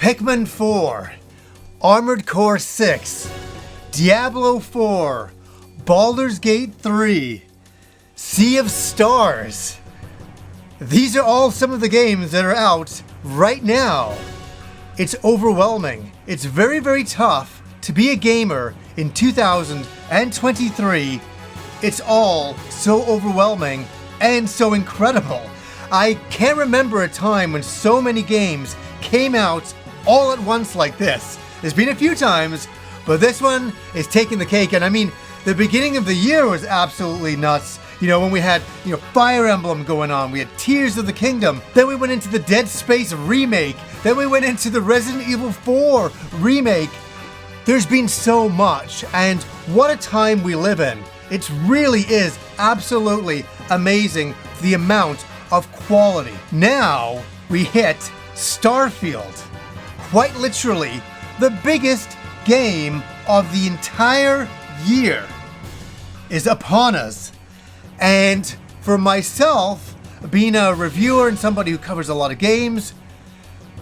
Pikmin 4, Armored Core 6, Diablo 4, Baldur's Gate 3, Sea of Stars. These are all some of the games that are out right now. It's overwhelming. It's very, very tough to be a gamer in 2023. It's all so overwhelming and so incredible. I can't remember a time when so many games came out all at once like this. There's been a few times, but this one is taking the cake. And I mean, the beginning of the year was absolutely nuts. You know, when we had, Fire Emblem going on, we had Tears of the Kingdom, then we went into the Dead Space remake, then we went into the Resident Evil 4 remake. There's been so much, and what a time we live in. It really is absolutely amazing, the amount of quality. Now we hit Starfield. Quite literally, the biggest game of the entire year is upon us. And for myself, being a reviewer and somebody who covers a lot of games,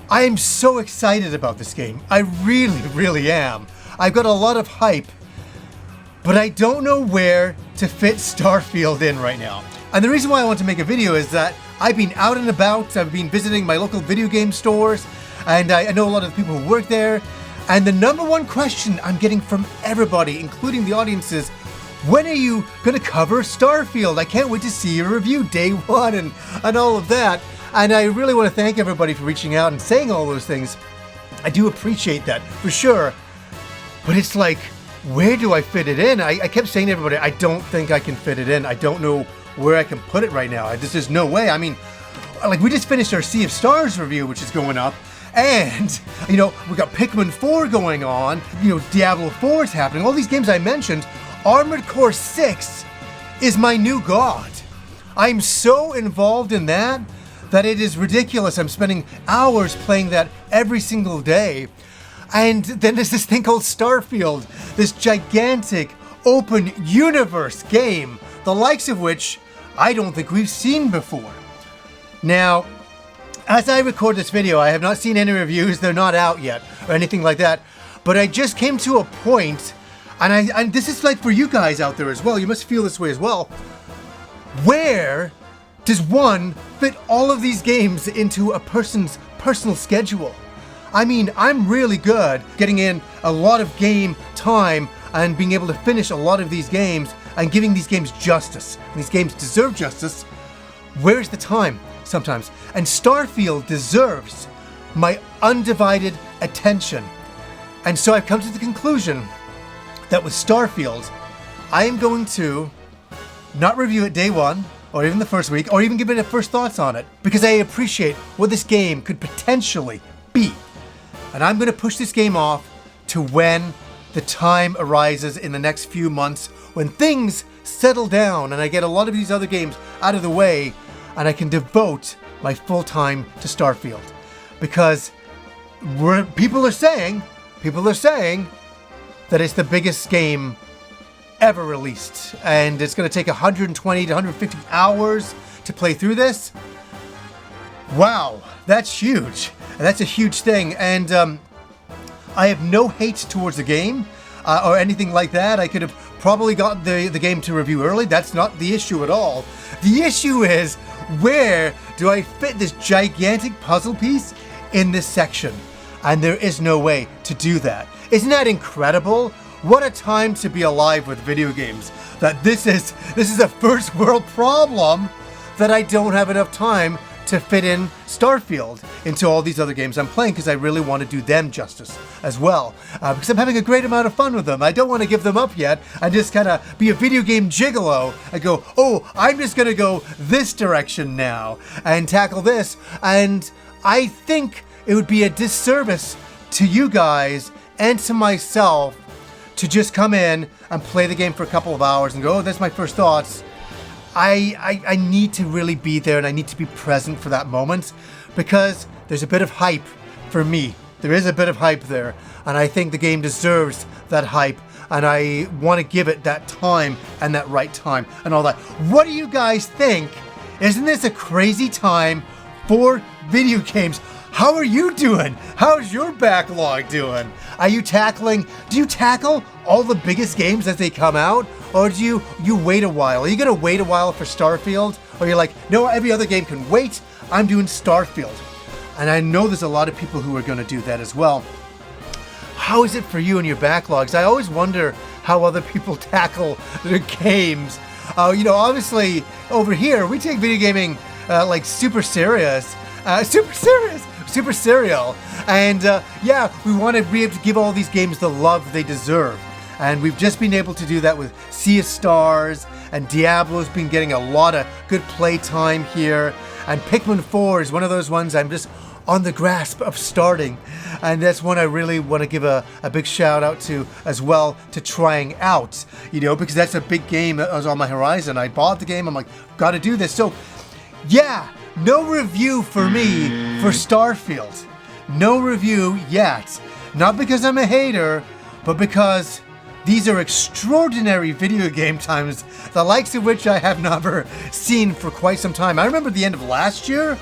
I am so excited about this game. I really, really am. I've got a lot of hype, but I don't know where to fit Starfield in right now. And the reason why I want to make a video is that I've been out and about. I've been visiting my local video game stores, and I know a lot of the people who work there. And the number one question I'm getting from everybody, including the audience, is, when are you going to cover Starfield? I can't wait to see your review day one and all of that. And I really want to thank everybody for reaching out and saying all those things. I do appreciate that, for sure. But it's like, where do I fit it in? I kept saying to everybody, I don't think I can fit it in. I don't know where I can put it right now. There's no way. I mean, like, we just finished our Sea of Stars review, which is going up. And, we got Pikmin 4 going on. Diablo 4 is happening. All these games I mentioned. Armored Core 6 is my new god. I'm so involved in that it is ridiculous. I'm spending hours playing that every single day. And then there's this thing called Starfield, this gigantic open universe game, the likes of which I don't think we've seen before. Now, as I record this video, I have not seen any reviews. They're not out yet or anything like that. But I just came to a point, and this is like for you guys out there as well. You must feel this way as well. Where does one fit all of these games into a person's personal schedule? I mean, I'm really good getting in a lot of game time and being able to finish a lot of these games and giving these games justice. And these games deserve justice. Where's the time sometimes? And Starfield deserves my undivided attention. And so I've come to the conclusion that with Starfield, I am going to not review it day one, or even the first week, or even give it a first thoughts on it, because I appreciate what this game could potentially be. And I'm going to push this game off to when the time arises in the next few months, when things settle down and I get a lot of these other games out of the way, and I can devote my full time to Starfield. Because people are saying that it's the biggest game ever released, and it's going to take 120 to 150 hours to play through this. Wow, that's huge. And that's a huge thing. And I have no hate towards the game or anything like that. I could have probably got the game to review early. That's not the issue at all. The issue is, where do I fit this gigantic puzzle piece in this section? And there is no way to do that. Isn't that incredible? What a time to be alive with video games. That this is a first world problem that I don't have enough time to fit in Starfield into all these other games I'm playing, because I really want to do them justice as well. Because I'm having a great amount of fun with them. I don't want to give them up yet. I just kind of be a video game gigolo. I go, oh, I'm just going to go this direction now and tackle this. And I think it would be a disservice to you guys and to myself to just come in and play the game for a couple of hours and go, oh, that's my first thoughts. I need to really be there, and I need to be present for that moment, because there's a bit of hype for me. There is a bit of hype there, and I think the game deserves that hype, and I want to give it that time and that right time and all that. What do you guys think? Isn't this a crazy time for video games? How are you doing? How's your backlog doing? Do you tackle all the biggest games as they come out? Or do you wait a while? Are you gonna wait a while for Starfield? Or you're like, no, every other game can wait, I'm doing Starfield. And I know there's a lot of people who are gonna do that as well. How is it for you and your backlogs? I always wonder how other people tackle their games. Obviously over here, we take video gaming like super serious. Super serial. And we want to be able to give all these games the love they deserve. And we've just been able to do that with Sea of Stars, and Diablo's been getting a lot of good play time here. And Pikmin 4 is one of those ones I'm just on the grasp of starting. And that's one I really want to give a big shout out to as well, to trying out, because that's a big game that was on my horizon. I bought the game, I'm like, gotta do this. So yeah, no review for me for Starfield. No review yet. Not because I'm a hater, but because these are extraordinary video game times, the likes of which I have never seen for quite some time. I remember the end of last year,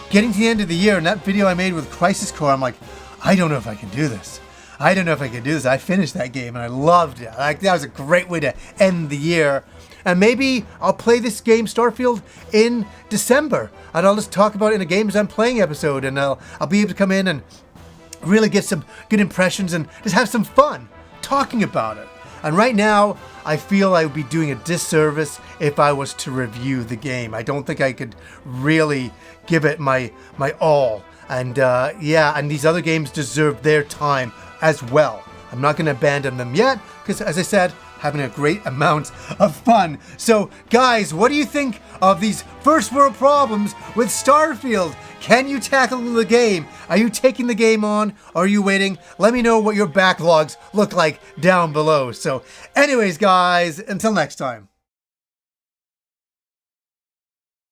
getting to the end of the year, and that video I made with Crisis Core, I'm like, I don't know if I can do this. I finished that game and I loved it. That was a great way to end the year. And maybe I'll play this game, Starfield, in December. And I'll just talk about it in a Games I'm Playing episode. And I'll be able to come in and really get some good impressions and just have some fun talking about it. And right now, I feel I would be doing a disservice if I was to review the game. I don't think I could really give it my all. And and these other games deserve their time as well. I'm not going to abandon them yet, because as I said, having a great amount of fun. So guys, what do you think of these first world problems with Starfield? Can you tackle the game? Are you taking the game on? Or are you waiting? Let me know what your backlogs look like down below. So anyways, guys, until next time.